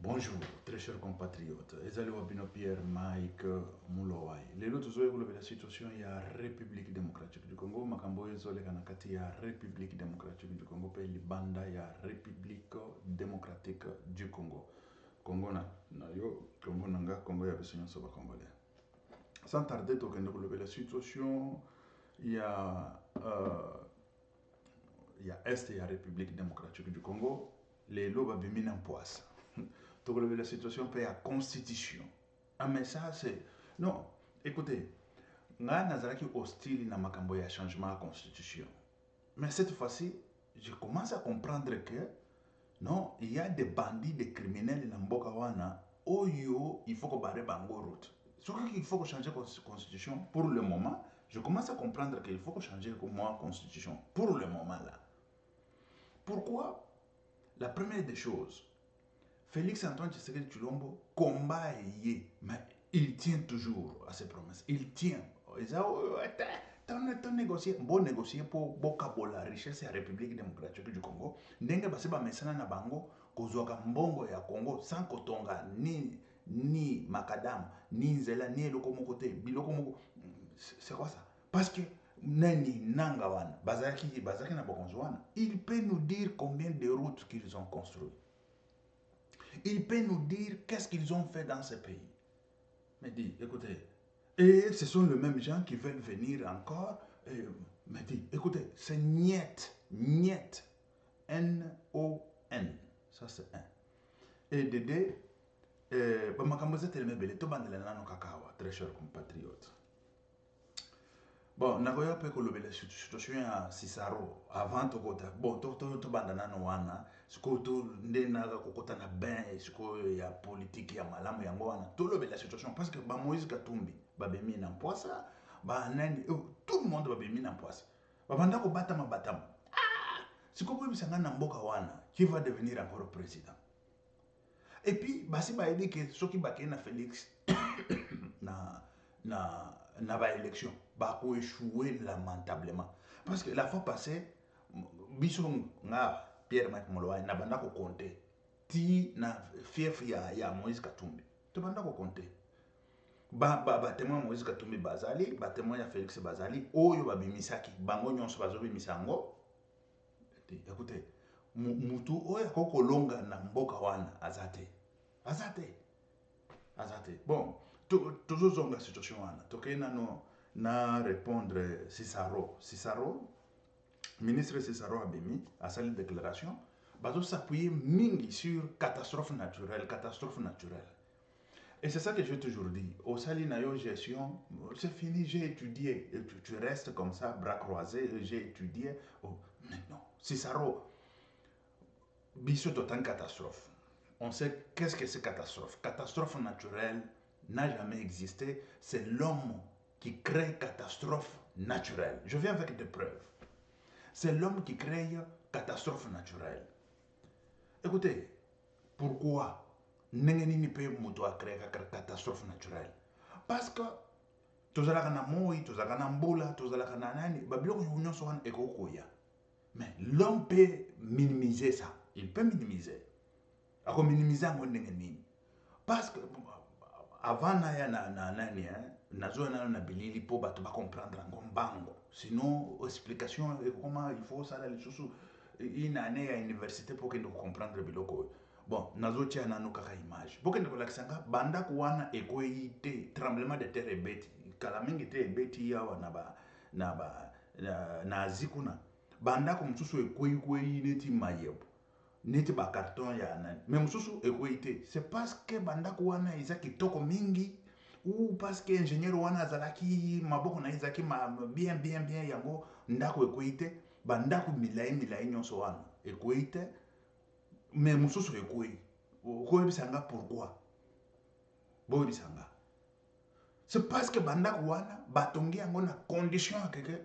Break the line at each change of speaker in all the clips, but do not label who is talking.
Bonjour, très chers compatriotes. Ezali Wabino Pierre Mike Mulowai. Lelo tuzoe kulobela situation ya République démocratique du Congo. Makambo ezole kanakati ya République démocratique du Congo pe libanda ya République démocratique du Congo. Congo na yo, Congo nanga, Congo ya besoin soba congolais. Sans tarder, tokende kulobela situation ya Est ya République démocratique du Congo. Lelo babimina mpoasa. Donc la situation peut la constitution. Ah mais ça c'est... Non, écoutez, nga nazaraki hostile na makambo ya changement à constitution. Mais cette fois-ci, je commence à comprendre que non, il y a des bandits, des criminels na mboka wana, oyo, il faut que barre bango route. Ce qu'il faut que changer la constitution pour le moment, je commence à comprendre qu'il faut que changer la constitution pour le moment là. Pourquoi? La première des choses, Félix Antoine Tshisekedi Tshilombo combat mais il tient toujours à ses promesses. Il tient. Ton négocier, bon négocier pour bokabola richesse de la République démocratique du Congo. Ndenge basiba mesana na bango kozwaka mbongo ya Congo sans kotonga ni makadam, ni nzela, ni eloko moko te, biloko moko. C'est quoi ça? Parce que nani nanga wana, bazaki na bokonzo wana. Il peut nous dire combien de routes qu'ils ont construites. Il peut nous dire qu'est-ce qu'ils ont fait dans ce pays. Mais dit, écoutez, et ce sont les mêmes gens qui veulent venir encore. Mais dit, écoutez, c'est niet, N-O-N. Ça c'est un. Et Dédé, Bamakamboza Telemebele, Tobandelana no Kakawa, très chers compatriotes. Bon, nakoya pe kolobela situation ya Sisaro avant tokota. Bon, to bandana no wana, siko to ndena kokota na ben, siko ya politique ya malamu yango wana. To lobela situation parce que ba Moïse Katumbi, ba bemi na mpoasa, ba nani, tout le monde ba bemi na mpoasa. Ba banda ko batama. Siko bo bisanga na mboka wana, qui va devenir encore président. Et puis basi ba dit que soki ba na Félix na ba élection ba ko échouer lamentablement parce que la fois passée biso nga Pierre Mike Mulowai na banda ko compter ti na fief ya Moïse Katumbi to banda ko compter ba témoin Moïse Katumbi bazali ba témoin ya Félix bazali oyo ba bimisaki bango nyonso bazo bimisango. Écoutez, mutu oyo ko kolonga na mboka wana azate bon, toujours dans la situation, na répondre Cicero, ministre Cicero Abemi, a sa déclaration, bazo s'appuyer mingi sur catastrophe naturelle. Et c'est ça que j'ai toujours dit. Au sali na yo gestion, c'est fini, j'ai étudié. Et tu restes comme ça, bras croisés, j'ai étudié. Oh, mais non, Cicero, biso d'autant catastrophe. On sait qu'est-ce que c'est catastrophe. Catastrophe naturelle n'a jamais existé. C'est l'homme qui crée catastrophe naturelle. Je viens avec des preuves. C'est l'homme qui crée catastrophe naturelle. Écoutez, pourquoi Nengenini peut créer catastrophe naturelle? Parce que tozalaka na moi, tozalaka na mbola, tozalaka na nani, babiloko nyonso wana ekokoya. Mais l'homme peut minimiser ça. Il peut minimiser. Ako minimiser ngo ndenge nini? Parce que avant na nani nazo na bilili po bato ba comprendre ngo mbango. Sinon explication comment il faut ça les choses une année à université pour que nous comprendre biloko. Bon, nazo tia na no kaka image. Pour que nous lakisanga banda kuwana ekoite tremblement de terre ebeti. Kala mingi te ebeti yawa na zikuna. Banda ko msusu ekoyi neti mayebo. Neti ba carton ya nani. Mais msusu ekoite. C'est parce que banda kuwana izaki toko mingi ou parce que ingénieur wana azalaki maboko na izaki bien yango ndako ekoite. Banda ku milai nyonso wana ekoite. Mais msusu ekoyi. Ko bisanga pourquoi? Bo bisanga. C'est parce que banda kuwana batongi yango na condition akeke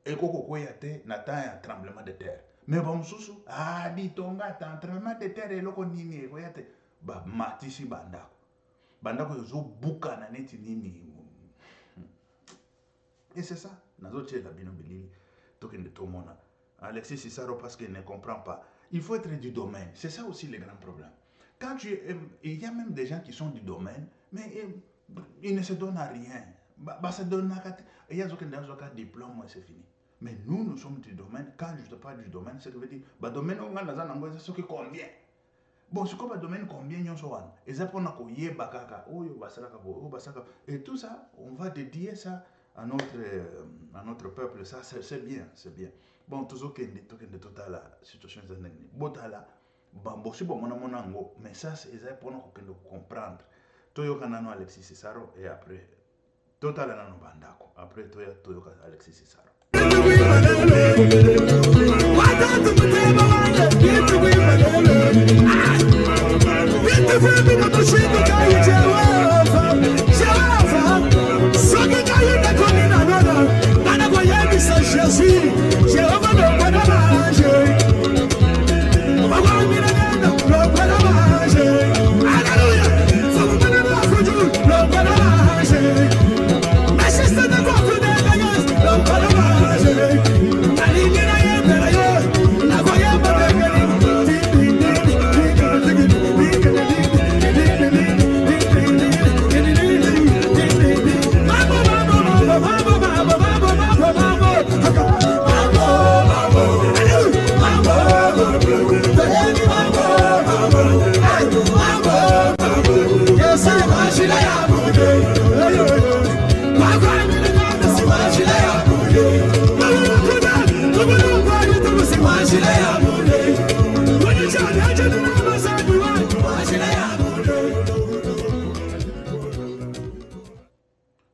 ekoko koya te na temps ya tremblement de terre. Mais bon mususu bitonga tremblement de terre eloko nini ekoya te ba matisi bandako yozo buka na neti nini. Et c'est ça nazo tshela bino bilili tokende tomona Alexis Cicero parce qu'il ne comprend pas. Il faut être du domaine. C'est ça aussi le grand problème. Quand il y a même des gens qui sont du domaine, mais ils ne se donnent à rien. Ça donne il y a un diplôme, c'est fini. Mais nous sommes du domaine. Quand je te parle du domaine, c'est que veut dire, le domaine, on a ce qui convient. Bon, ce qu'on va domaine combien nous sommes. Et ça pour nous y bakaka, et tout ça, on va dédier ça à notre peuple. Ça, c'est bien, c'est bien. Bon, tout ce qui est total la situation est bon là. Bon, si bon mon ango, mais ça c'est pour nous comprendre. Toyo kanano Alexis Cesaro et après total nano bandako. Après toyo Alexis Cesaro.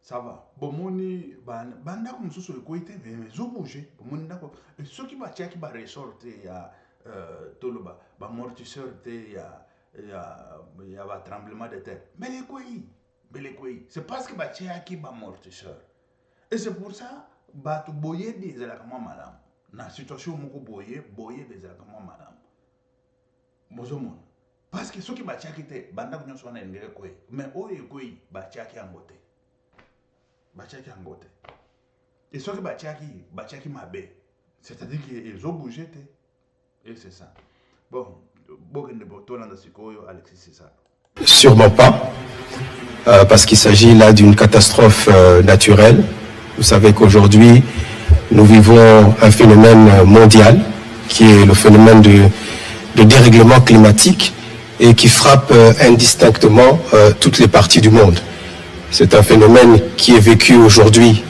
Ça va. Bon, moni, banda comme ça sur le côté, mais zo bouger. Bon, moni d'accord. Ce qui va tirer qui va ressortir, il y a toloba, bah amortisseur, il y a tremblement de terre. Mais les quoi, c'est parce que bah tirer qui va amortisseur. Et c'est pour ça, bah tu boyer des éléments madame. Dans la situation où boyer des éléments madame. Bon, parce que ce qui va tirer qui te, banda comme ça on a une quoi. Mais oh et quoi, bah tirer qui en côté. Bachaki angote. Et ce que Bachaki mabe. C'est-à-dire qu'ils ont bougé. Et c'est ça. Bon, Alexis, c'est ça.
Sûrement pas, parce qu'il s'agit là d'une catastrophe naturelle. Vous savez qu'aujourd'hui, nous vivons un phénomène mondial, qui est le phénomène de dérèglement climatique, et qui frappe indistinctement toutes les parties du monde. C'est un phénomène qui est vécu aujourd'hui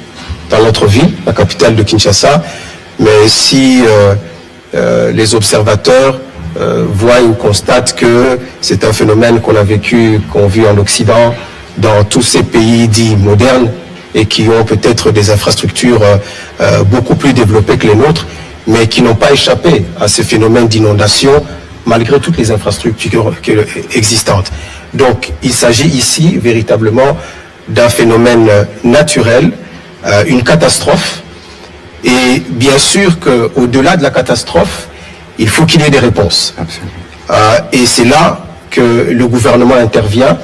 dans notre ville, la capitale de Kinshasa, mais si les observateurs voient ou constatent que c'est un phénomène qu'on vit en Occident, dans tous ces pays dits modernes et qui ont peut-être des infrastructures beaucoup plus développées que les nôtres, mais qui n'ont pas échappé à ces phénomènes d'inondation malgré toutes les infrastructures existantes. Donc il s'agit ici véritablement d'un phénomène naturel, une catastrophe, et bien sûr qu'au-delà de la catastrophe, il faut qu'il y ait des réponses. Et c'est là que le gouvernement intervient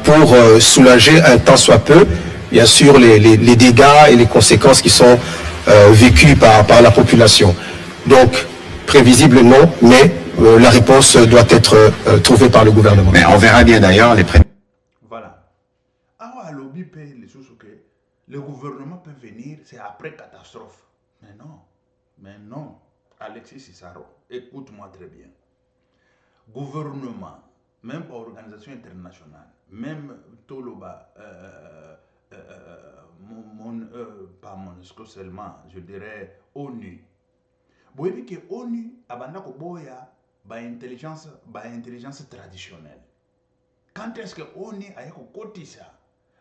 pour soulager un tant soit peu, bien sûr, les dégâts et les conséquences qui sont vécues par la population. Donc, prévisible non, mais la réponse doit être trouvée par le gouvernement.
Mais on verra bien d'ailleurs les prévisions.
Voilà. Alors, lobby paye les choses que le gouvernement peut venir, c'est après catastrophe. Mais non. Alexis Cesaro, écoute-moi très bien. Gouvernement, même pas organisation internationale, même Toloba, pas MONUSCO seulement, je dirais ONU. Vous voyez que ONU a intelligence traditionnelle. Quand est-ce que ONU a côté ça?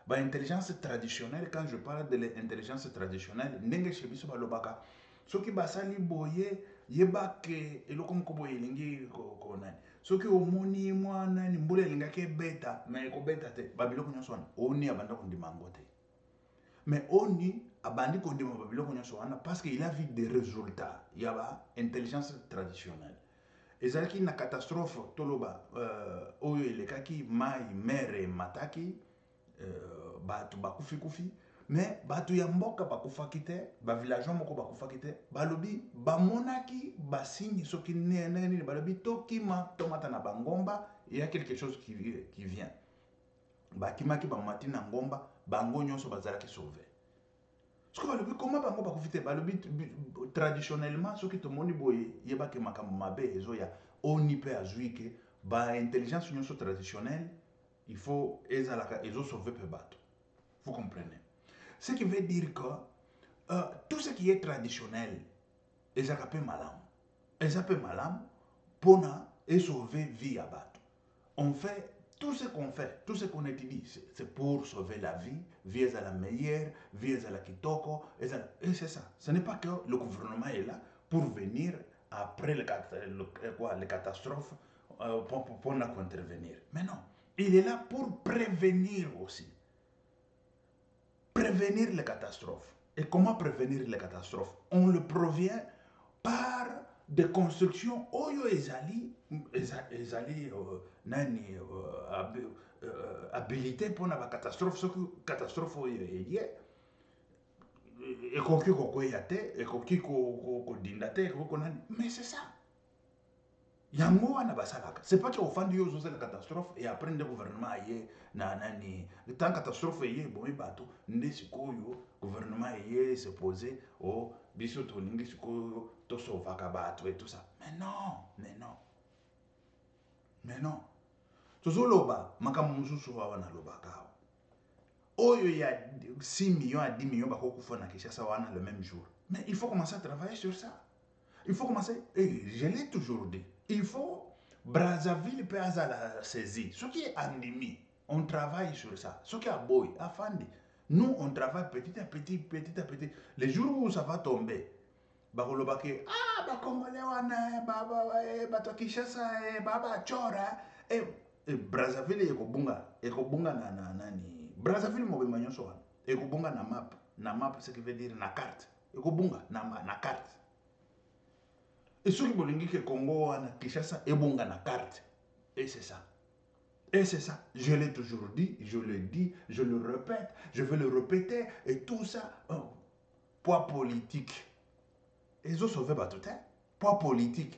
Intelligence traditionnelle, quand je parle de l'intelligence traditionnelle, n'engage pas sur le baka. Ce qui basali boye, yeba ke eloko mkobo elingi konani. Ce qui omoni mwana ni mbule linga ke beta, mais ko beta te. Babiloko nyonso wana ONU abanda kondima ngote. Mais ONU abandi kondima babiloko nyonso wana parce qu'il a vu des résultats. Il y a intelligence traditionnelle. Ezalaki na catastrophe toloba oyo elekaki mai mere mataki batu bakufi mais batu ya mboka bakufaki te ba villageois moko bakufaki te balobi bamonaki basigne soki ndenge nini balobi tokima tomata na bangomba il y a quelque chose qui vient. Bakimaki bamati na ngomba, bango nyonso bazalaki sauvé. Parce que balobi comment bango bakofite balobi traditionnellement soki tomoni boye yebake makambo mabe ezoya oni pe azwi ke ba intelligence nyonso traditionnelle il faut ezalaka ezo sauver pe bato. Vous comprenez? Ce qui veut dire que tout ce qui est traditionnel ezalaka pe malamu. Ezalaka pe malamu pona et sauver vie à bato. On fait tout ce qu'on fait, tout ce qu'on étudie, c'est pour sauver la vie, vie à la meilleure, vie à la kitoko, et c'est ça. Ce n'est pas que le gouvernement est là pour venir après les catastrophes pour intervenir. Mais non, il est là pour prévenir aussi. Prévenir les catastrophes. Et comment prévenir les catastrophes? On le provient par des constructions oyo ezali nani habilité pour la catastrophe ce catastrophe oyo eye ekoki kokwea te ekoki kodinda te ekoki nani mais c'est ça yango wana basalaka c'est pas que ofandi yo ozozela catastrophe et après nde gouvernement aye na nani tant catastrophe eye bomi bato nde sikoyo gouvernement eye se poser o biso tolingi sikoyo tosovaka bato et tout ça mais non tozoloba makambo mosusu awa nalobaka awa oyo ya 6 millions à 10 millions bakokufa na Kinshasa wana le même jour mais il faut commencer à travailler sur ça. Il faut commencer, et je l'ai toujours dit, il faut Brazzaville peut la saisir. Ce qui est endémique, on travaille sur ça. Ce qui est boy, afandi. Nous, on travaille petit à petit. Les jours où ça va tomber, bakolobake, Congolais wana, bato Kinshasa, baba chora, et Brazzaville ekobunga na nani. Brazzaville mobimba nyonso wana, ekobunga na map, ce qui veut dire na carte. Ekobunga na carte. Et ceux qui veulent dire que le Congo a Kinshasa est bon dans la carte. Et c'est ça. Je l'ai toujours dit, je le dis, je le répète, je vais le répéter. Et tout ça, poids politique. Et ils ont sauvé tout le temps. Poids politique.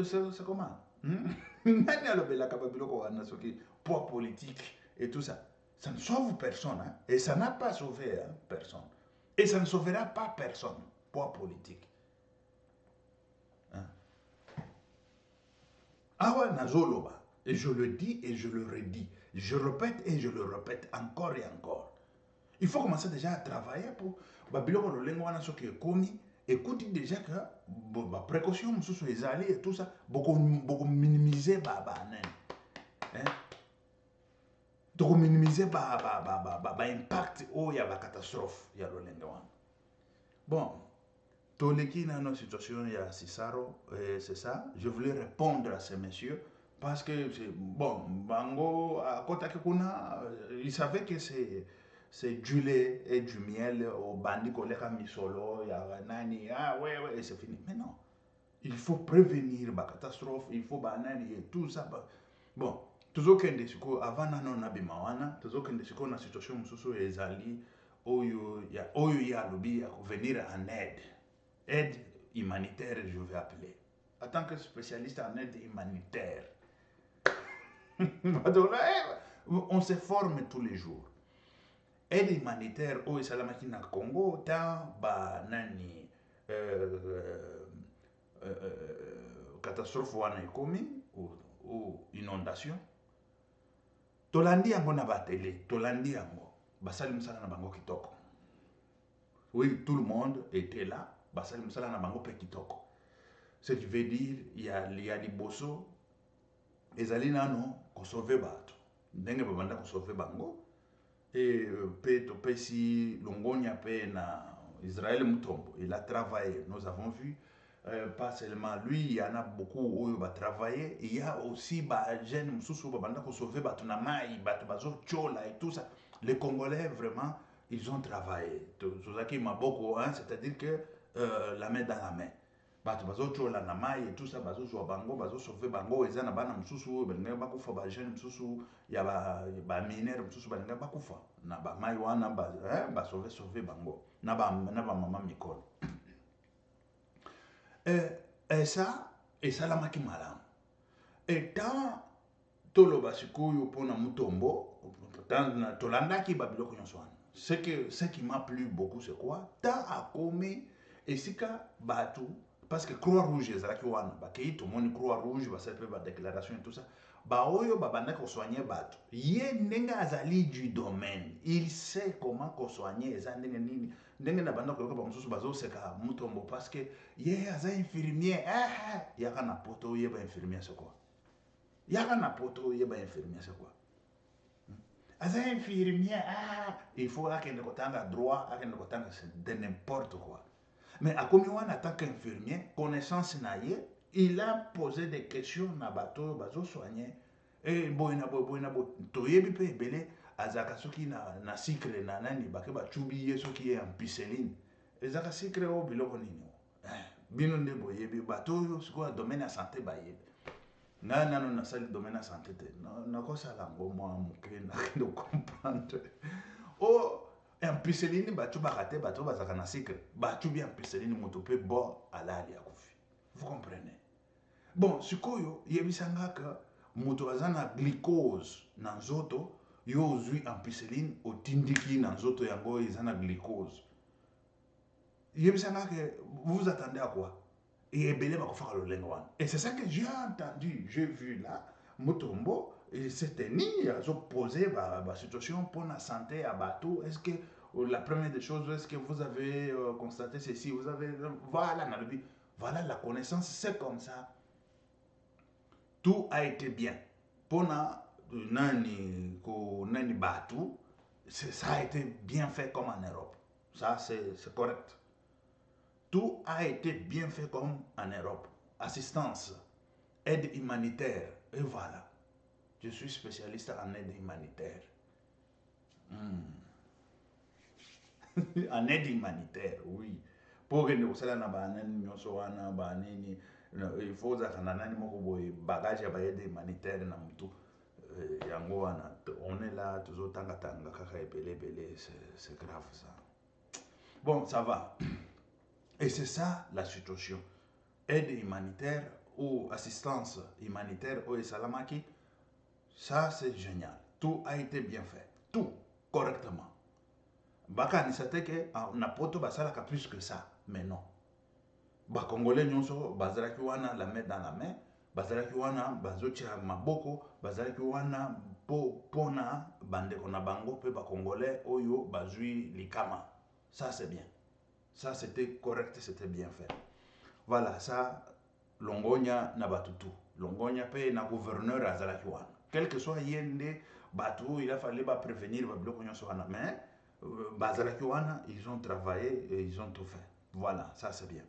C'est comment? Poids politique et tout ça. Ça ne sauve personne. Hein? Et ça n'a pas sauvé personne. Et ça ne sauvera pas personne. Poids politique. Awa nazoloba, et je le dis et je le redis, je répète et je le répète encore et encore. Il faut commencer déjà à travailler pour Babylon le lengua na soki komi, écoutez déjà que la précaution sous les alliés et tout ça, beaucoup minimiser donc minimiser impact il y a la catastrophe il y a le lengua. Bon. Toleki dans notre situation, il y a Cissaro, c'est ça. Je voulais répondre à ces messieurs parce que, bon, Bango, à Kotakekuna, il savait que c'est du lait et du miel au bandit koleka misolo, il y a nani, ouais, et c'est fini. Mais non, il faut prévenir la catastrophe, il faut banani et tout ça. Bon, toujours qu'il y a avant non abimawana, toujours qu'il y a une situation où ezali, oyo ya lobby à venir en aide. Aide humanitaire, je vais appeler. En tant que spécialiste en aide humanitaire, on se forme tous les jours. Aide humanitaire, au Salamaki na Congo, tant nani catastrophe wana ekomi ou inondation. Tolandi yango na batele, tolandi yango. Basali musala na bango kitoko. Oui, tout le monde était là. Basali musala na bango pe kitoko. Ce qui veut dire il y a liboso ezali nano ko sauver bato. Ndenge babanda ko sauver bango et pe to pesi longonya pe na Israël Mutombo. Il a travaillé, nous avons vu pas seulement lui, il y en a beaucoup où il va travailler, il y a aussi des jeunes mususu babanda ko sauver bato na mai, bato bazo chola et tout ça. Les Congolais vraiment ils ont travaillé. Zozaki Maboko, c'est-à-dire que la main dans la main. Bato bazo chola na mai et tout ça, bazo joa bango, bazo sauver bango, eza na bana mususu, benga bakufa ba jeune mususu, ya ba mineur mususu benga bakufa. Na ba mai wana ba sauver bango. Na ba mama mikolo. Et ça la maki malam. Et tant toloba sikoyo pona mutombo tolandaki babiloko nyonso wana. Ce qui m'a plu beaucoup, c'est quoi? Ta akome esika batu parce que Croix-Rouge ezalaki wana bakei tomoni Croix-Rouge basape ba déclaration et tout ça. Ba oyo babanda ko soigner batu. Ye ndenge azali du domaine. Il sait comment ko soigner eza ndenge nini. Ndenge na banda ko ba mususu bazo seka mutombo parce que ye aza infirmier. Yaka na poto ye ba infirmier c'est quoi? Yaka na poto ye ba infirmier c'est quoi? Aza infirmier, il faut qu'il ait droit, qu'il ait de n'importe quoi. Mais à comme en tant qu'infirmier, connaissance naïe, il a posé des questions na bateau, bazo soigné. Et boina toyebi pe belé, azaka soki na sucre na nani, bake ba chubi soki est en piceline. Ezaka sucre o biloko nini. Bino nde boyebi bateau, c'est quoi domaine de santé ba yebi. Na sali domaine de santé te na ko sala ngo moi muke na de comprendre en piceline batu bakate batu bazaka na sucre batu bien piceline moto pe bon alali akufi. Vous comprenez? Bon sikoyo yebisanga ka moto azana glucose na nzoto yo ozui en piceline otindiki na nzoto yango ezana glucose. Yebisanga que vous attendez à quoi? Et c'est ça que j'ai entendu, j'ai vu là, Mutombo, c'était ni à opposer la situation pour la santé à bateau. Est-ce que la première des choses, est-ce que vous avez constaté ceci, vous avez, voilà la connaissance, c'est comme ça. Tout a été bien. Pour nani bateau, ça a été bien fait comme en Europe. Ça, c'est correct. Tout a été bien fait comme en Europe. Assistance, aide humanitaire. Et voilà. Je suis spécialiste en aide humanitaire. En aide humanitaire, oui. Pour que nous soyons il faut que nous ayons bagage à aide humanitaire. On est là, toujours c'est grave ça. Bon, ça va. Et c'est ça la situation. Aide humanitaire ou assistance humanitaire au Salamaki, ça c'est génial. Tout a été bien fait. Tout correctement. Baka ni sate que na poto basalaka plus que ça, mais non. Ba Congolais nyonso bazalaki wana la main dans la main, bazalaki wana bazotia maboko, bazalaki wana pona bandeko na bango pe ba Congolais oyo bazui likama. Ça c'est bien. Ça, c'était correct, c'était bien fait. Voilà, ça, Longonia na batutu. Longonia paye na gouverneur azalakiwan. Quel que soit yende, batu, il a fallu prévenir, mais bazalakiwan, ils ont travaillé et ils ont tout fait. Voilà, ça c'est bien.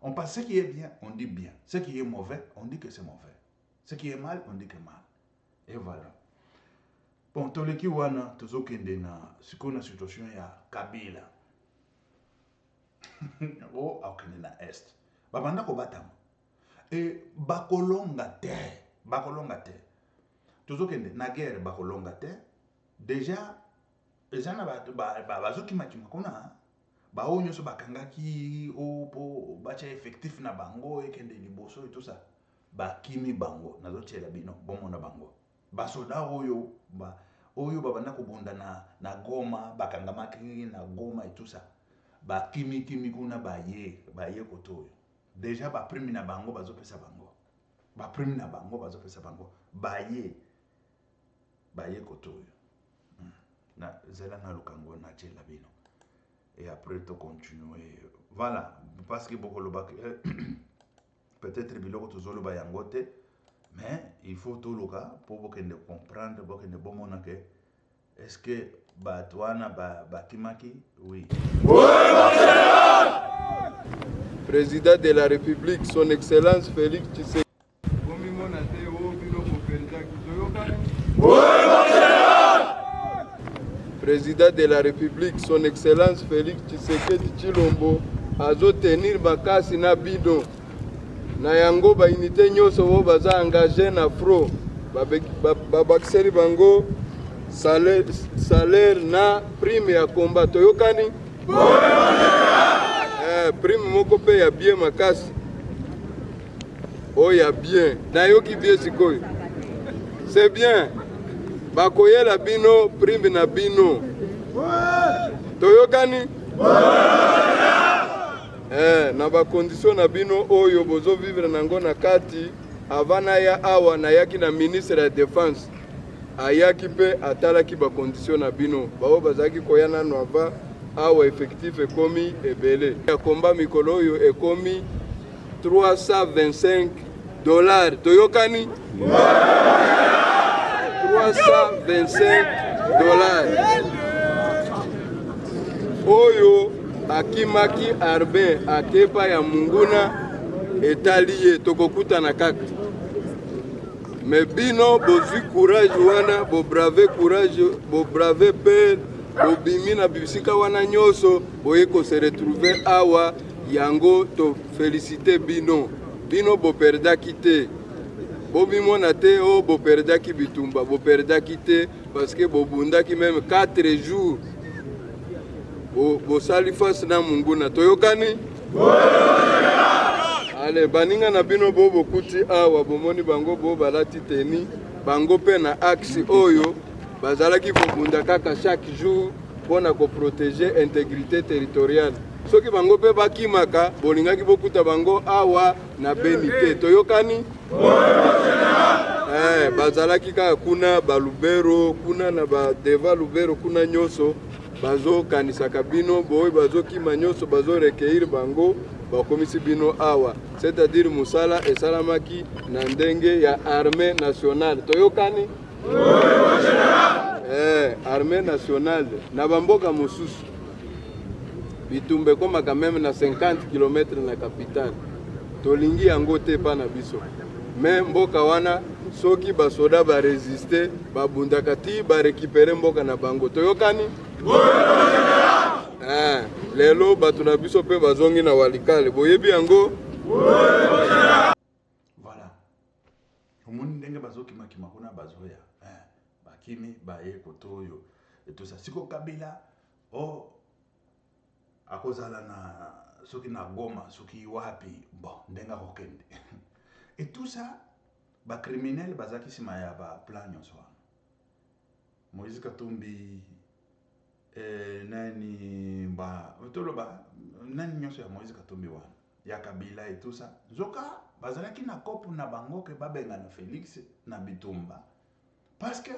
On passe ce qui est bien, on dit bien. Ce qui est mauvais, on dit que c'est mauvais. Ce qui est mal, on dit que mal. Et voilà. Bon, toleki wana, tozokende na, sikona situation ya Kabila. Oh, akende na est. Babanda ko batama. Et bakolonga te. Tozokende na guerre bakolonga te. Déjà ezana bazoki makima kona. Ba onyo so bakangaki po bacha effectif na bango ekende liboso et tout ça. Ba kimi bango nazotiela bino bomona bango. Ba soda oyo babanda ko bunda na Goma bakangamaki na Goma et tout ça. Ba kimi kuna baye koto. Déjà ba primi na bango bazopesa bango. Ba primi na bango bazopesa bango. Baye koto. Na zela na lukango na tshela bino. Et après to continuer. Voilà, parce que beaucoup le bac peut-être biloko tozolo ba yangote, mais il faut tout le cas pour que ne comprendre pour que ne bomona que est-ce que batwana bakimaki oui.
Président de la République, son Excellence Félix Tshisekedi. Président de la République, son Excellence Félix Tshisekedi Tshilombo, azo tenir bakasi na bido. Na yango ba unité nyoso bo baza engagé na fro. Babakiseri bango salaire na prime ya combat. Toyokani? Prime moko pe ya bien makasi. Oh ya bien. Na yoki bien sikoyo. c'est bien. Bakoyela bino prime na bino. Toyokani? Na ba condition na bino oyo bozo vivre nango na kati avana ya awa na yaki na ministre ya défense. Ayaki pe atalaki ba condition na bino. Bao bazaki koyana no ava awa effectif ekomi ebele. Ya komba mikolo oyo ekomi $325. Toyokani? $325. Oyo akimaki arbe akepa ya munguna etaliye tokokuta na kaka. Mais bino bozwi courage wana, bo brave courage, bo brave peur, bo bimi na bisika wana nyoso, boye ko se retrouver awa yango to féliciter bino. Bino bo perdaki te. Bo bimona te o bo perdaki bitumba, bo perdaki te parce que bo bundaki même 4 jours. Bo sali face na munguna. Toyokani? Ale baninga na bino bobo kuti awa bomoni bango bo balati teni bango pe na axe oyo bazalaki kobunda kaka chaque jour pona ko protéger intégrité territoriale. Soki bango pe bakimaka bolingaki bokuta bango awa na benite. Toyokani? Bazalaki kaka kuna balubero kuna na ba deva lubero kuna nyoso bazo kanisaka bino boy bazo kima nyoso bazo recueillir bango bakomisi bino awa, c'est-à-dire musala esalamaki na ndenge ya armée nationale. Toyokani? Armée nationale na bamboka mosusu bitumbe koma quand même na 50 km na capitale. Tolingi yango te pa na biso. Mais mboka wana soki basoda ba résister babundaka ti ba récupérer mboka na bango. Toyokani? Lelo batu na biso pe bazongi na walikale boyebi yango.
Voilà. Omoni ndenge bazoki makima kuna bazoya. Bakimi baye kotoyo et tout ça. Siko Kabila akozala na soki na Goma soki wapi bon ndenga kokende. Et tout ça ba criminel bazaki sima ya ba plan nyonso. Moïse Katumbi nani ba toloba nani nyonso ya Moïse Katumbi wana ya Kabila et tout ça zoka bazalaki na kopu na bango ke babenga na Félix na bitumba parce que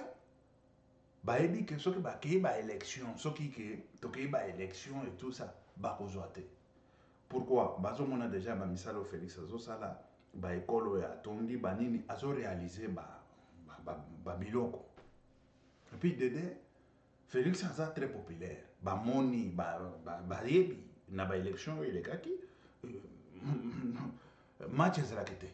bayebi ke soki bakei ba élection soki ke tokei ba élection et tout ça bakozwa te. Pourquoi bazomona déjà ba misalo Félix azosala ba ekolo ya tondi banini azo réaliser ba biloko et puis Dédé Félix aza très populaire. Bamoni, bayebi, na ba élection il est kaki. Match ezalakete.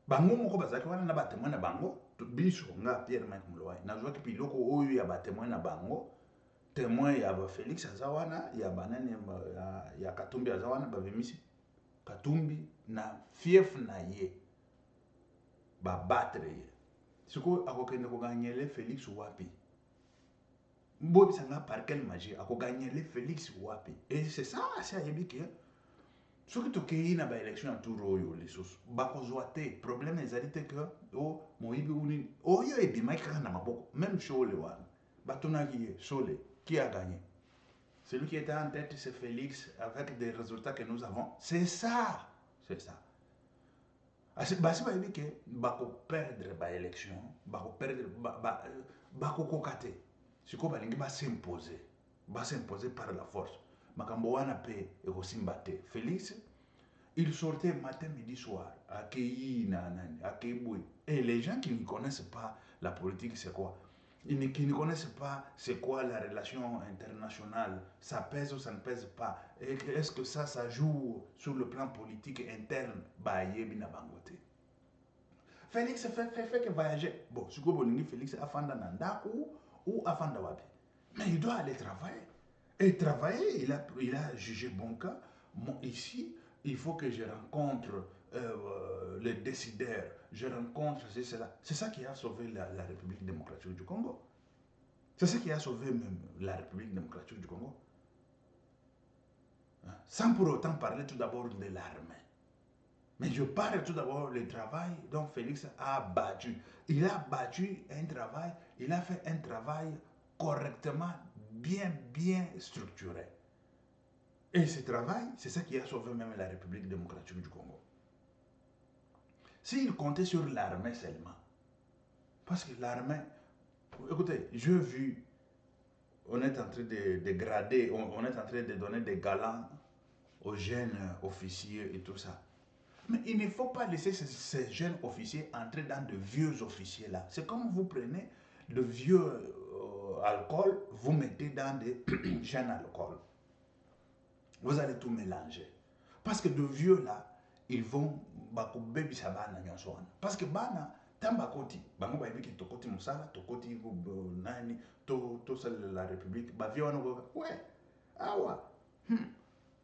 Bango moko bazaki wana na ba témoin na bango. Biso nga Pierre Mike Mloai. Na zwa ki piloko oyo ya ba témoin na bango. Témoin ya ba Félix aza wana, ya banane ya Katumbi aza wana ba bemisi. Katumbi na fief na ye. Ba battre ye. Siko akokende ko gagner Félix wapi. Bobi sanga par quelle magie a gagné les Félix wapi et c'est ça c'est ayebi que ce que tokei na ba élection en tour oyo les sos ba kozwate problème ezalité que moyibi uni oyo ebi maika na maboko même Chole wana batonaki Chole qui a gagné celui qui était en tête c'est Félix avec des résultats que nous avons c'est ça basi bayebi que bako perdre ba élection bako perdre bako kokate. Siko balingi s'imposer par la force. Makambo wana pe ekosimbate. Félix, il sortait matin, midi, soir, accueilli et les gens qui ne connaissent pas la politique, c'est quoi? Qui ne connaissent pas c'est quoi la relation internationale, ça pèse ou ça ne pèse pas. Est-ce que ça joue sur le plan politique interne? Bina bangote. Félix fait que voyager. Bon, siko bolingi Félix afanda nandaku ou avant d'avoir. Mais il doit aller travailler. Et travailler, il a jugé bon cas. Moi, ici, il faut que je rencontre les décideurs. Je rencontre cela. C'est ça qui a sauvé la République démocratique du Congo. C'est ça qui a sauvé même la République démocratique du Congo. Sans pour autant parler tout d'abord de l'armée. Mais je parle tout d'abord du travail dont Félix a battu. Il a battu un travail, il a fait un travail correctement, bien structuré. Et ce travail, c'est ça qui a sauvé même la République démocratique du Congo. S'il comptait sur l'armée seulement, parce que l'armée, écoutez, j'ai vu, on est en train de dégrader, on est en train de donner des galants aux jeunes officiers et tout ça. Mais il ne faut pas laisser ces jeunes officiers entrer dans de vieux officiers là. C'est comme vous prenez de vieux alcool, vous mettez dans des jeunes alcool. Vous allez tout mélanger. Parce que de vieux là, ils vont bakubebi sabana nyonso. Parce que bana tamba koti, bango ba yebiki tokoti musala, tokoti nani, to la République, ba vieux wana go, ouais. Awa.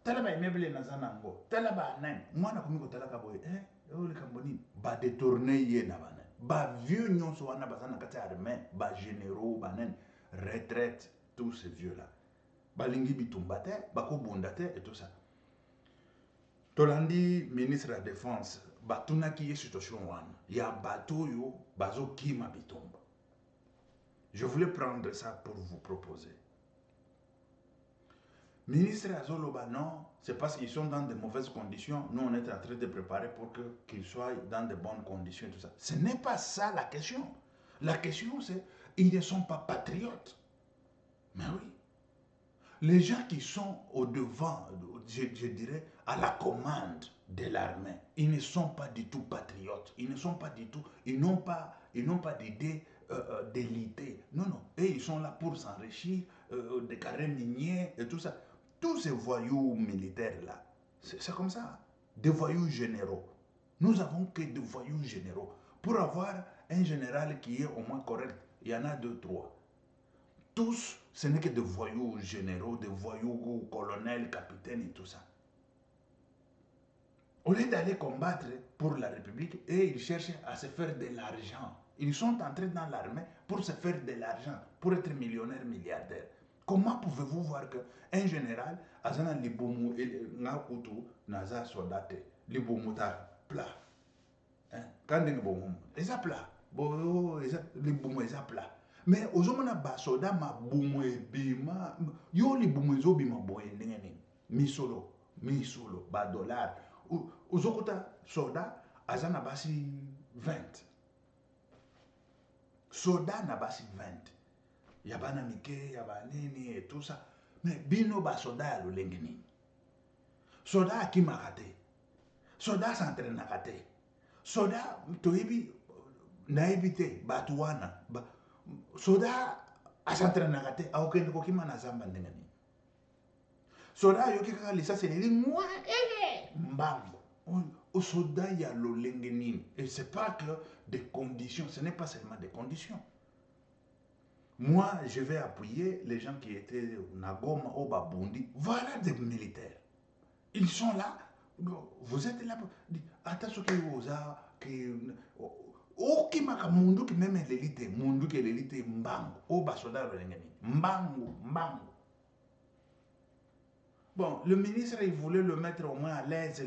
Talaba immeuble na zanango. Talaba nani, mwana komiko talaka boy, ole kamboni, ba détourner ye na bana. Ba vieux nyonso wana bazana kati armée, ba généraux, ba nani, retraite, tous ces vieux là. Balingi bitumbate, bako bondate et tout ça. Tolandi ministre de la Défense, batuna qui est situation wana. Ya bateau yo, bazo kima bitumba. Je voulais prendre ça pour vous proposer. Ministre Azoloba, non, c'est parce qu'ils sont dans de mauvaises conditions. Nous, on est en train de préparer pour qu'ils soient dans de bonnes conditions et tout ça. Ce n'est pas ça la question. La question, c'est ils ne sont pas patriotes. Mais oui. Les gens qui sont au devant, je dirais, à la commande de l'armée, ils ne sont pas du tout patriotes. Ils ne sont pas du tout, ils n'ont pas d'idée d'élité. Non, non. Et ils sont là pour s'enrichir des carrés miniers et tout ça. Tous ces voyous militaires-là, c'est comme ça. Des voyous généraux. Nous avons que des voyous généraux. Pour avoir un général qui est au moins correct, il y en a 2, 3. Tous, ce n'est que des voyous généraux, des voyous colonels, capitaines et tout ça. Au lieu d'aller combattre pour la République, et ils cherchent à se faire de l'argent. Ils sont entrés dans l'armée pour se faire de l'argent, pour être millionnaires, milliardaires. Comment pouvez-vous voir qu'un général, Azana Liboumou et Ngakutu, Naza Sodate, Liboumou plat. Quand ils sont ils sont plat. Liboumou, ils sont plat. Mais aux hommes na soda ma boumou et bima, yo Liboumou zo bima boye ndengene. Misolo, ba dollar. Aux autres soda, Azana basi 20. Soda na basi 20. Yabana mike, yabanini et tout ça. Mais bino ba soda ya lolenge nini. Soda akimakate. Soda s'entraînakate. Soda toyebi naibite batuwana. Soda s'entraînakate aokende kokima na zamba ndenge nini. Soda yoki kaka lisasi lili mwa mbango. Au soda ya lolenge nini. Et c'est pas que des conditions, ce n'est pas seulement des conditions. Moi, je vais appuyer les gens qui étaient Nagoma, Obabundi. Voilà des militaires. Ils sont là. Vous êtes là. Attention que vous avez. Okimaka mundu qui même l'élite. Mundu qui est l'élite. Mbango. Oba soda relengeni. Mbango. Bon, le ministre, il voulait le mettre au moins à l'aise.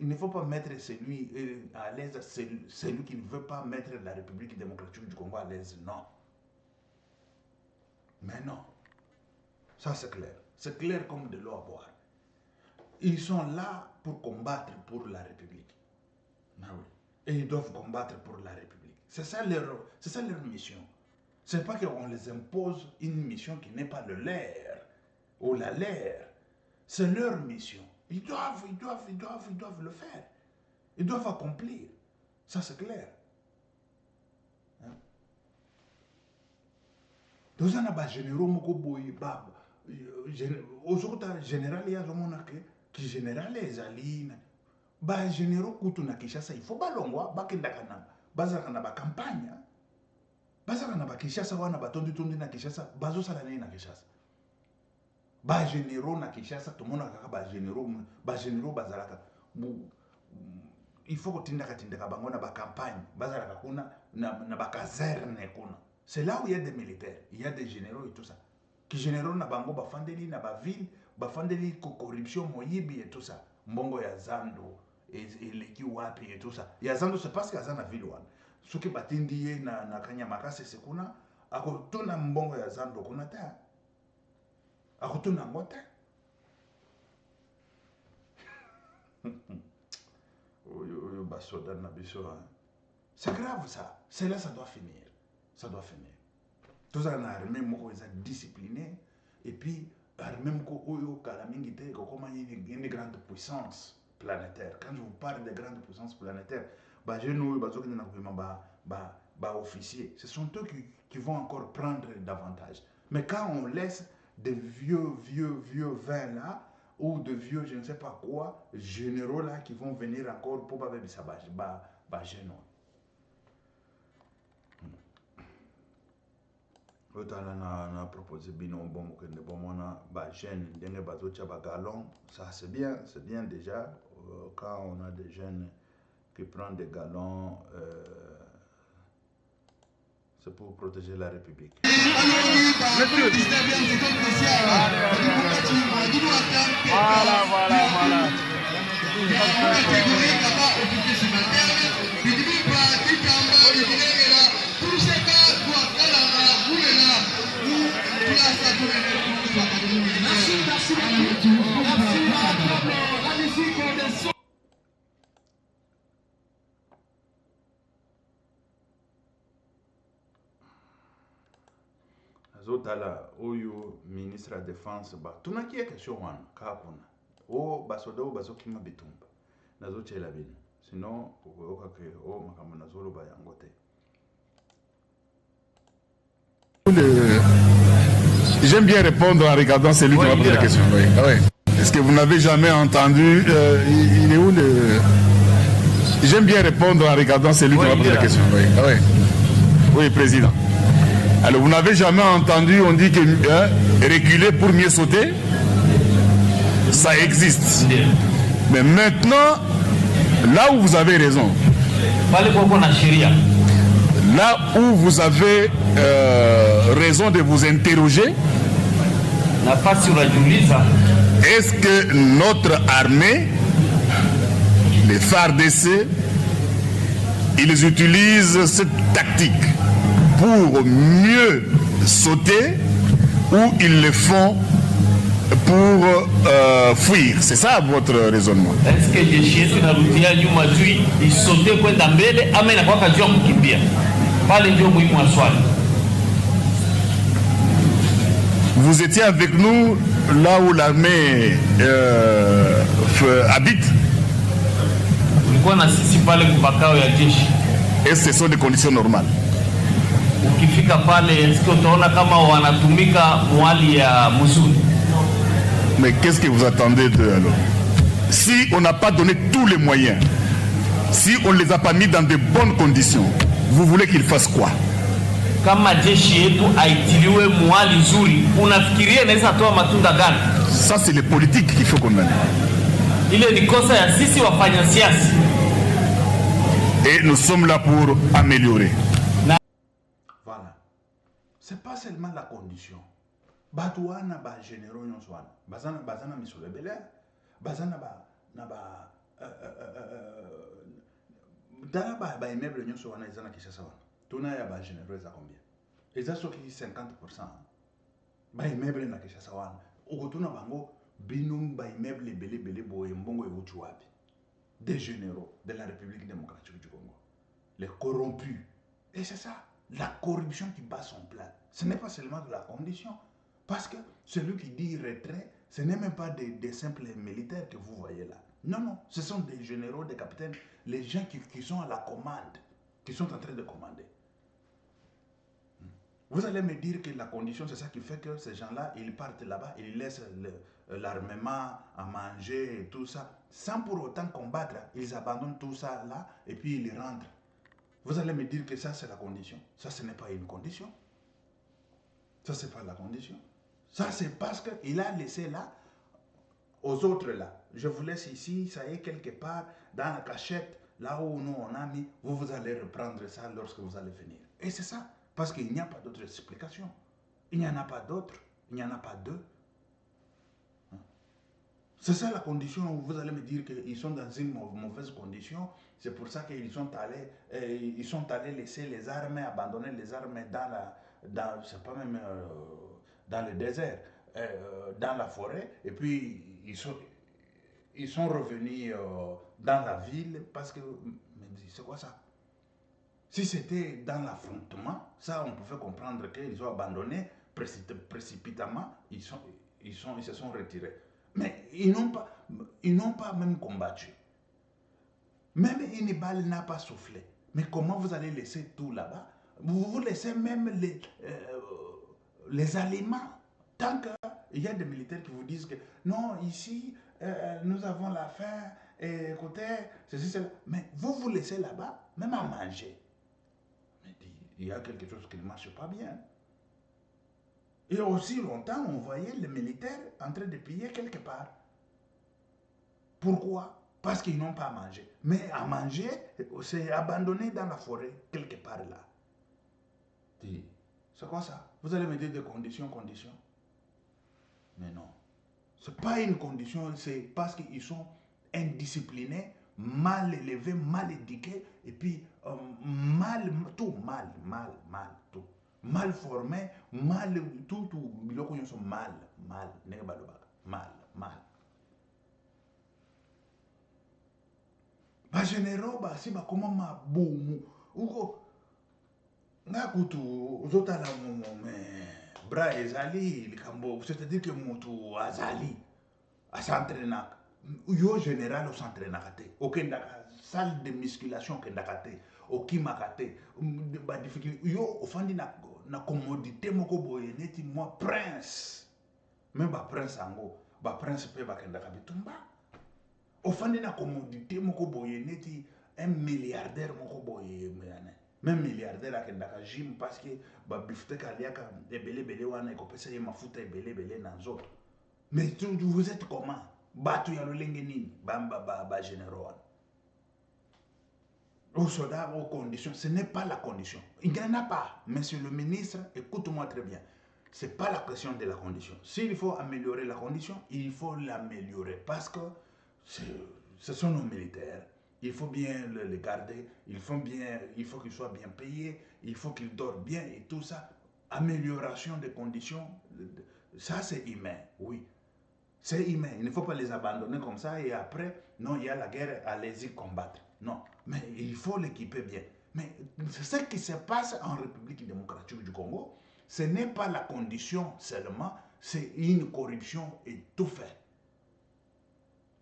Il ne faut pas mettre celui à l'aise, celui qui ne veut pas mettre la République démocratique du Congo à l'aise. Non. Mais non, ça c'est clair. C'est clair comme de l'eau à boire. Ils sont là pour combattre pour la République. Ah oui. Et ils doivent combattre pour la République. C'est ça leur mission. Ce n'est pas qu'on les impose une mission qui n'est pas le leur ou la leur. C'est leur mission. Ils doivent le faire. Ils doivent accomplir. Ça c'est clair. Dans un généraux moko boy bab autres général ya zomona qui général ezali ba généraux kutu na Kinshasa il faut balongwa bakenda kana bazaka na ba campagne bazaka na ba Kinshasa wana batondi na Kinshasa bazo sala na Kinshasa ba généraux na Kinshasa to mona kaka ba généraux bazalaka il faut kotinda bango na ba campagne bazalaka kuna na ba caserne kuna. C'est là où il y a des militaires, il y a des généraux et tout ça. Qui généraux na bango bafandeli na ba ville, bafandeli ko corruption moyibi et tout ça. Mbongo ya zando eleki wapi et tout ça. Yazando c'est parce que azana ville wana. Soki batindi ye na Kanyamakase sekuna akotuna mbongo ya Zando kuna te. Akotuna ngote. Oyo basoda na biso. C'est grave ça. C'est là ça doit finir. Ça doit finir. Tout ça na armée moko eza discipliné et puis armée moko oyo kala mingi te ko koma une grande puissance planétaire. Quand je vous parle de grande puissance planétaire, bah je nous bazokina na kubima ba officiers. Ce sont eux qui vont encore prendre davantage. Mais quand on laisse des vieux vins là ou de vieux je ne sais pas quoi généraux là qui vont venir encore pour ba généraux. Otala na proposé bino bon que bon mona ba jeunes ndenge bazo tia ba galon, ça c'est bien déjà quand on a des jeunes qui prennent des galons c'est pour protéger la République. Voilà. Azotala oyo ministre de la défense ba tunakia question wana kakuna o basoda o bazokima bitumba nazochela bino sinon okoyoka ke o makambo nazolo ba yango te.
J'aime bien répondre en regardant celui qui m'a posé la question. Oui. Ah ouais. Est-ce que vous n'avez jamais entendu il est où le... J'aime bien répondre en regardant celui qui m'a posé la question. Oui. Ah ouais. Oui, président. Alors, vous n'avez jamais entendu, on dit que reculer pour mieux sauter, ça existe. Mais maintenant, là où vous avez raison, là où vous avez raison de vous interroger, est-ce que notre armée, les FARDC, ils utilisent cette tactique pour mieux sauter ou ils le font pour fuir? C'est ça votre raisonnement? Est-ce que vous étiez avec nous là où l'armée habite? Et ce sont des conditions normales? Mais qu'est-ce que vous attendez d'eux alors? Si on n'a pas donné tous les moyens, si on ne les a pas mis dans de bonnes conditions, vous voulez qu'ils fassent quoi? Ça c'est les politiques qu'il faut condamner. Et nous sommes là pour améliorer.
Voilà. C'est pas seulement la condition. Batouana ba généraux nyonswana. Bazana misole belé. Bazana dana ba immeuble nyonswana izana Kinshasa wana. Tuna ya ba généraux za combien? Eza soki 50%. Ba immeuble na Kinshasa wana. Okotuna bango binum ba immeuble belé boye mbongo eutu wapi? Des généraux de la République démocratique du Congo. Les corrompus. Et c'est ça, la corruption qui bat son plein. Ce n'est pas seulement de la condition. Parce que celui qui dit retrait, ce n'est même pas des simples militaires que vous voyez là. Non, ce sont des généraux, des capitaines, les gens qui sont à la commande, qui sont en train de commander. Vous allez me dire que la condition, c'est ça qui fait que ces gens-là, ils partent là-bas, ils laissent l'armement à manger et tout ça, sans pour autant combattre. Ils abandonnent tout ça là et puis ils rentrent. Vous allez me dire que ça, c'est la condition. Ça, ce n'est pas une condition. Ça, c'est pas la condition. Ça, c'est parce qu'il a laissé là, aux autres là. Je vous laisse ici, ça y est, quelque part, dans la cachette, là où nous on a mis, vous allez reprendre ça lorsque vous allez venir. Et c'est ça. Parce qu'il n'y a pas d'autre explication. Il n'y en a pas d'autre. Il n'y en a pas deux. C'est ça la condition. Vous allez me dire qu'ils sont dans une mauvaise condition. C'est pour ça qu'ils sont allés laisser les armes, abandonner les armes c'est pas même dans le désert, dans la forêt. Et puis ils sont revenus dans la ville parce que, c'est quoi ça? Si c'était dans l'affrontement, ça on pouvait comprendre qu'ils ont abandonné précipitamment, ils se sont retirés. Mais ils n'ont pas même combattu. Même une balle n'a pas soufflé. Mais comment vous allez laisser tout là-bas? Vous laissez même les aliments. Tant qu'il y a des militaires qui vous disent que non, ici, nous avons la faim, et écoutez, ceci, cela. Mais vous laissez là-bas, même à manger. Il y a quelque chose qui ne marche pas bien. Et aussi longtemps, on voyait les militaires en train de piller quelque part. Pourquoi? Parce qu'ils n'ont pas à manger. Mais à manger, c'est abandonné dans la forêt, quelque part là. C'est quoi ça? Vous allez me dire des conditions. Mais non. Ce n'est pas une condition, c'est parce qu'ils sont indisciplinés, mal élevés, mal éduqués, et puis tout, mal formés, tout, ils sont mal. Ba généraux, si ba comment ma boum, ou nga kutu, zota la mais bras ezali, likambo, c'est-à-dire que mutu azali, a s'entraîner. Yo général au s'entraîner kate, aucun salle de musculation que ndakate, okimakate, ba difficulté, yo ofandi na commodité moko boye neti moi prince, même ba prince ango, ba prince pe ba kenda kabitumba. Ofandi na commodité moko boye neti un milliardaire moko boye meyane. Même milliardaire akendaka gym parce que ba bifte kaliaka ebele wana ekopesa ye mafuta ebele na nzoto. Mais vous êtes comment? Batu ya lolenge nini? Ba généraux. Aux soldats, aux conditions, ce n'est pas la condition. Il n'y en a pas. Monsieur le ministre, écoute-moi très bien. Ce n'est pas la question de la condition. S'il faut améliorer la condition, il faut l'améliorer parce que ce sont nos militaires. Il faut bien les garder, il faut qu'ils soient bien payés, il faut qu'ils dorment bien et tout ça. Amélioration des conditions, ça c'est humain, oui. C'est humain, il ne faut pas les abandonner comme ça et après, non, il y a la guerre, allez-y combattre. Non, mais il faut l'équiper bien. Mais ce qui se passe en République démocratique du Congo, ce n'est pas la condition seulement, c'est une corruption étouffée.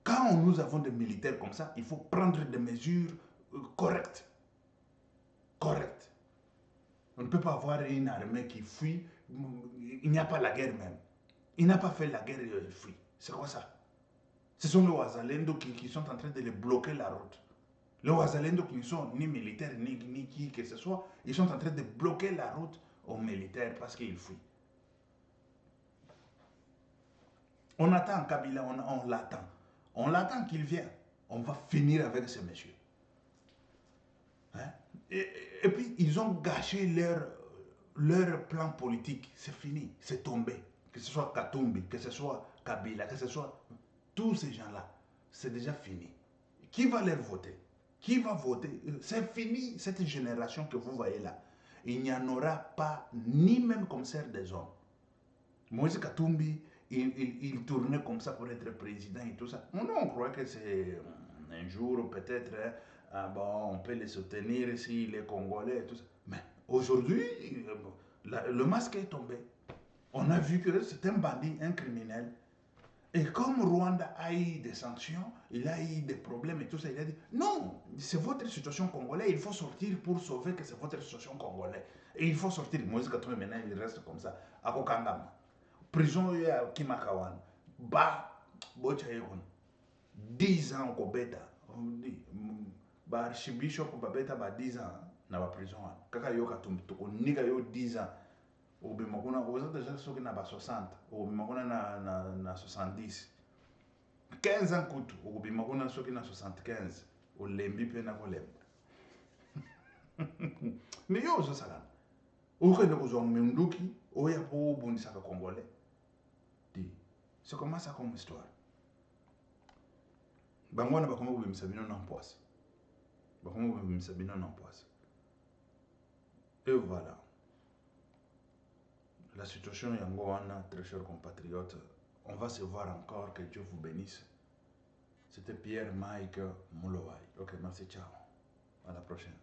Quand nous avons des militaires comme ça, il faut prendre des mesures correctes. Correctes. On ne peut pas avoir une armée qui fuit. Il n'y a pas la guerre même. Il n'a pas fait la guerre et il fuit. C'est quoi ça? Ce sont les Ouazalendo qui sont en train de les bloquer la route. Les Ouazalendo qui ne sont ni militaires ni qui que ce soit, ils sont en train de bloquer la route aux militaires parce qu'ils fuient. On attend Kabila, on l'attend. On l'attend qu'il vienne. On va finir avec ces messieurs. Hein? Et puis, ils ont gâché leur plan politique. C'est fini, c'est tombé. Que ce soit Katumbi, que ce soit Kabila, que ce soit tous ces gens-là. C'est déjà fini. Qui va les voter? Qui va voter? C'est fini, cette génération que vous voyez là. Il n'y en aura pas, ni même commissaire des hommes. Moïse Katumbi, il tournait comme ça pour être président et tout ça. Non, on croit que c'est un jour peut-être, bon, on peut les soutenir s'il est congolais et tout ça. Mais aujourd'hui, le masque est tombé. On a vu que c'est un bandit, un criminel. Et comme Rwanda a eu des sanctions, il a eu des problèmes et tout ça, il a dit non, c'est votre situation congolaise, il faut sortir pour sauver que c'est votre situation congolaise. Et il faut sortir. Moïse Katumbi maintenant, il reste comme ça, à Kokangama. Prison ya Kimakawan, ba bocha yekon 10 ans ko beta ba archbishop ba beta ba 10 ans na ba prison kaka yo Katumbi to nika yo 10 ans au bimakuna oza déjà soki na ba 60 au bimakuna na 70 15 ans kutu au bimakuna soki na 75 au lembi pe na ko lemba mais yo zo sala o kende ko zo menduki oya po bundisa ka congolais. C'est comment ça comme histoire? Bangwana bakoma bubimisa bino na mpoise. Bakoma bubimisa bino na mpoise. Et voilà. La situation est encore, très chers compatriotes. On va se voir encore. Que Dieu vous bénisse. C'était Pierre Mike Moulowai. Ok, merci, ciao. À la prochaine.